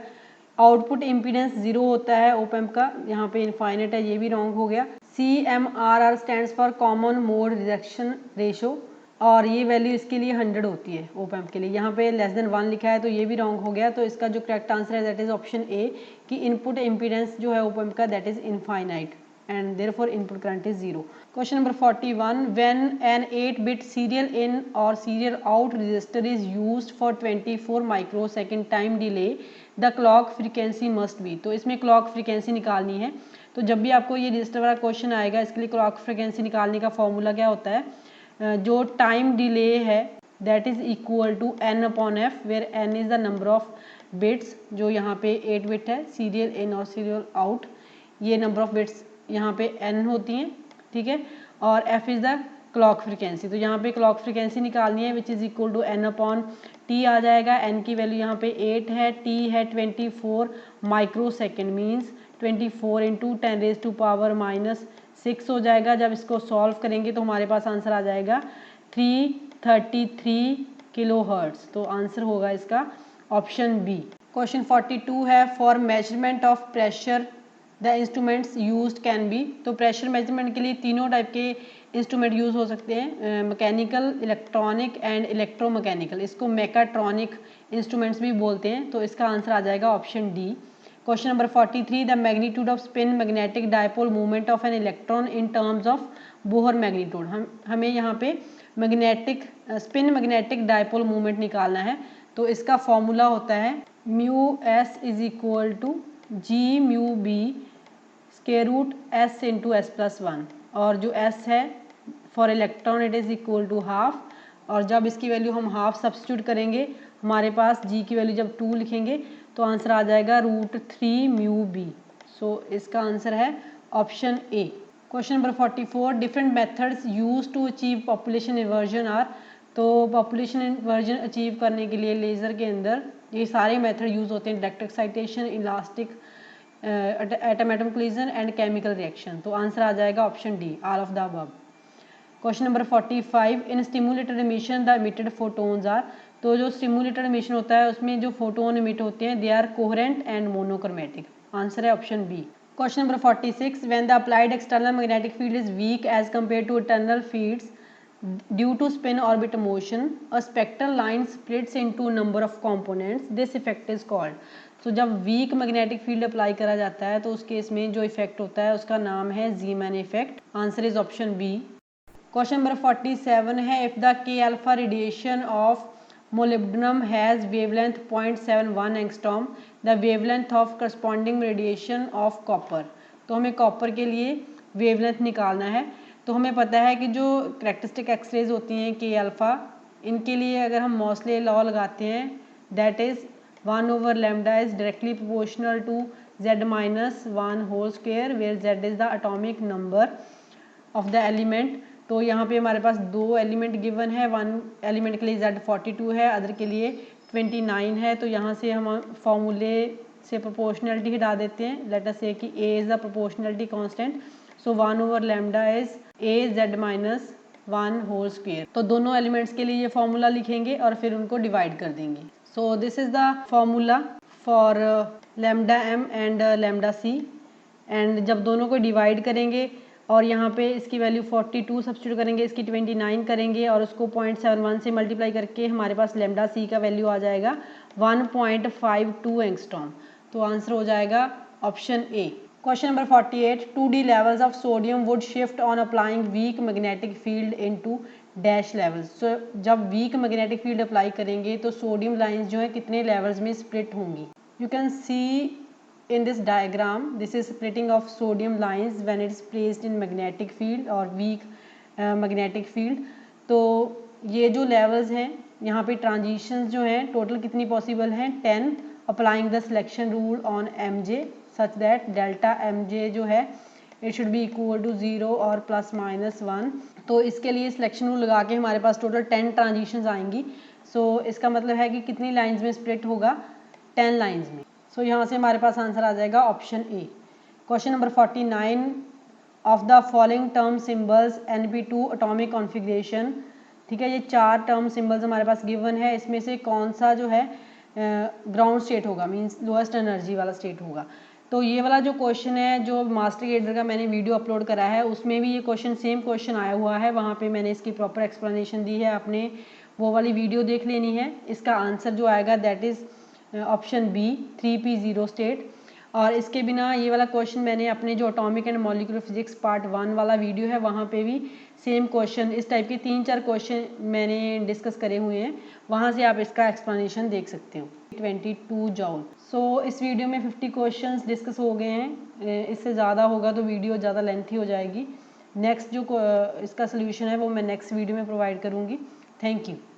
आउटपुट इम्पीडेंस 0 होता है ओप एम्प का, यहाँ पे इनफाइनाइट है, ये भी रॉन्ग हो गया। CMRR stands for common mode rejection ratio और ये वैल्यू इसके लिए 100 होती है ओप एम्प के लिए, यहाँ पे लेस देन 1 लिखा है तो ये भी रॉन्ग हो गया। तो इसका जो करेक्ट आंसर है दैट इज ऑप्शन ए कि इनपुट इम्पीडेंस जो है ओप एम्प का that is infinite and therefore input current is 0. Question number 41 when an 8-bit serial in or serial out resistor is used for 24 microsecond time delay the clock frequency must be। तो इसमें clock frequency निकालनी है। तो जब भी आपको ये register वाला क्वेश्चन आएगा इसके लिए clock frequency निकालने का फॉर्मूला क्या होता है, जो टाइम डिले है that is equal to n/f where n is the number of bits. जो यहाँ पे 8 बिट है सीरियल इन और सीरियल आउट, ये नंबर ऑफ बिट्स यहाँ पे n होती हैं, ठीक है। और f is the clock frequency. तो यहाँ पे क्लॉक फ्रिक्वेंसी निकालनी है which is equal to n/t आ जाएगा। n की वैल्यू यहाँ पे 8 है, t है 24 माइक्रोसेकेंड मीन्स 24 इंटू 10⁻⁻6 हो जाएगा। जब इसको सॉल्व करेंगे तो हमारे पास आंसर आ जाएगा 333 किलो हर्ट्स। तो आंसर होगा इसका ऑप्शन बी। क्वेश्चन 42 है for measurement of pressure the instruments used can be. तो प्रेशर मेजरमेंट के लिए तीनों टाइप के इंस्ट्रूमेंट यूज़ हो सकते हैं, मैकेनिकल, इलेक्ट्रॉनिक एंड इलेक्ट्रोमैकेनिकल। इसको मैकाट्रॉनिक इंस्ट्रूमेंट्स भी बोलते हैं। तो इसका आंसर आ जाएगा option D. Question number 43 the magnitude of spin magnetic dipole movement of an electron in terms of Bohr magnitude. हमें यहाँ पे magnetic spin magnetic dipole movement निकालना है। तो इसका फॉर्मूला होता है μs is equal to g mu B square root s into s+1 और जो s है for electron it is equal to half और जब इसकी वैल्यू हम हाफ सब्स्टिट्यूट करेंगे हमारे पास g की वैल्यू जब 2 लिखेंगे तो आंसर आ जाएगा √3 म्यू बी। सो इसका आंसर है option A. Question number 44 different methods use to achieve population inversion are. तो पॉपुलेशन इन्वर्जन अचीव करने के लिए लेज़र के अंदर ये सारे मेथड यूज़ होते हैं, direct excitation, elastic atom atom collision and chemical reaction. तो आंसर आ जाएगा option D, all of the above. Question number 45, in stimulated emission the emitted photons are. तो जो स्टिमुलेटेड एमिशन होता है उसमें जो फोटोन एमिट होते हैं they are coherent and monochromatic. Answer है option B. Question number 46, when the applied external magnetic field is weak as compare to internal fields due to spin orbit motion a spectral line splits into number of components, this effect is called. तो जब weak magnetic field apply करा जाता है तो उस case में जो effect होता है उसका नाम है Zeeman effect. Answer is option B. Question number 47 है, if the K alpha radiation of molybdenum has wavelength 0.71 angstrom, the wavelength of corresponding radiation of copper. तो हमें कॉपर के लिए वेवलेंथ निकालना है। तो हमें पता है कि जो करेक्टरिस्टिक एक्सरेज होती हैं के अल्फा, इनके लिए अगर हम मॉसले लॉ लगाते हैं that is 1/λ is directly proportional to z-1 whole square where z is the atomic number of the element. तो यहाँ पे हमारे पास दो एलिमेंट गिवन है, वन एलिमेंट के लिए z 42 है, अदर के लिए 29 है। तो यहाँ से हम फॉर्मूले से प्रोपोर्शनलिटी हटा देते हैं। लेट अस से कि a is the proportionality constant, so 1/λ is az-1 whole square. तो दोनों एलिमेंट्स के लिए ये फॉर्मूला लिखेंगे और फिर उनको डिवाइड कर देंगे। सो this is the formula for λm and λc। And जब दोनों को डिवाइड करेंगे और यहाँ पे इसकी वैल्यू 42 सब्स्टिट्यूट करेंगे, इसकी 29 करेंगे और उसको 0.71 से मल्टीप्लाई करके हमारे पास लैम्डा सी का वैल्यू आ जाएगा 1.52 एंगस्ट्रॉम। तो आंसर हो जाएगा option A. Question number 48, 2D levels of sodium would shift on applying weak magnetic field into dash levels. तो जब वीक मैग्नेटिक फील्ड अप्लाई करेंगे तो सोडियम लाइंस जो है कितने लेवल्स में स्प्लिट होंगी। You can see in this diagram, this is splitting of sodium lines when it is placed in magnetic field or weak magnetic field। तो ये जो levels हैं यहाँ पे transitions जो हैं total कितनी possible हैं 10, applying the selection rule on mj such that delta mj जो है it should be equal to 0 और plus minus 1। तो इसके लिए selection rule लगा के हमारे पास total 10 transitions आएंगी। so इसका मतलब है कि कितनी lines में split होगा 10 lines में। सो यहाँ से हमारे पास आंसर आ जाएगा option A. Question number 49, of the following term symbols Np2 atomic configuration. ठीक है, ये 4 टर्म सिंबल्स हमारे पास गिवन है, इसमें से कौन सा जो है ग्राउंड स्टेट होगा, मींस लोएस्ट एनर्जी वाला स्टेट होगा। तो ये वाला जो क्वेश्चन है जो मास्टर गेडर का मैंने वीडियो अपलोड करा है उसमें भी ये क्वेश्चन सेम क्वेश्चन आया हुआ है, वहाँ पे मैंने इसकी प्रॉपर एक्सप्लेनेशन दी है, आपने वो वाली वीडियो देख लेनी है। इसका आंसर जो आएगा that is option B 3p0 state. और इसके बिना ये वाला क्वेश्चन मैंने अपने जो atomic and molecular physics part 1 वाला वीडियो है वहाँ पे भी सेम क्वेश्चन, इस टाइप के 3-4 क्वेश्चन मैंने डिस्कस करे हुए हैं, वहाँ से आप इसका एक्सप्लेनेशन देख सकते हो। 22 जूल। सो इस वीडियो में 50 क्वेश्चंस डिस्कस हो गए हैं, इससे ज़्यादा होगा तो वीडियो ज़्यादा लेंथी हो जाएगी। नेक्स्ट जो इसका सोल्यूशन है वो मैं नेक्स्ट वीडियो में प्रोवाइड करूँगी। Thank you.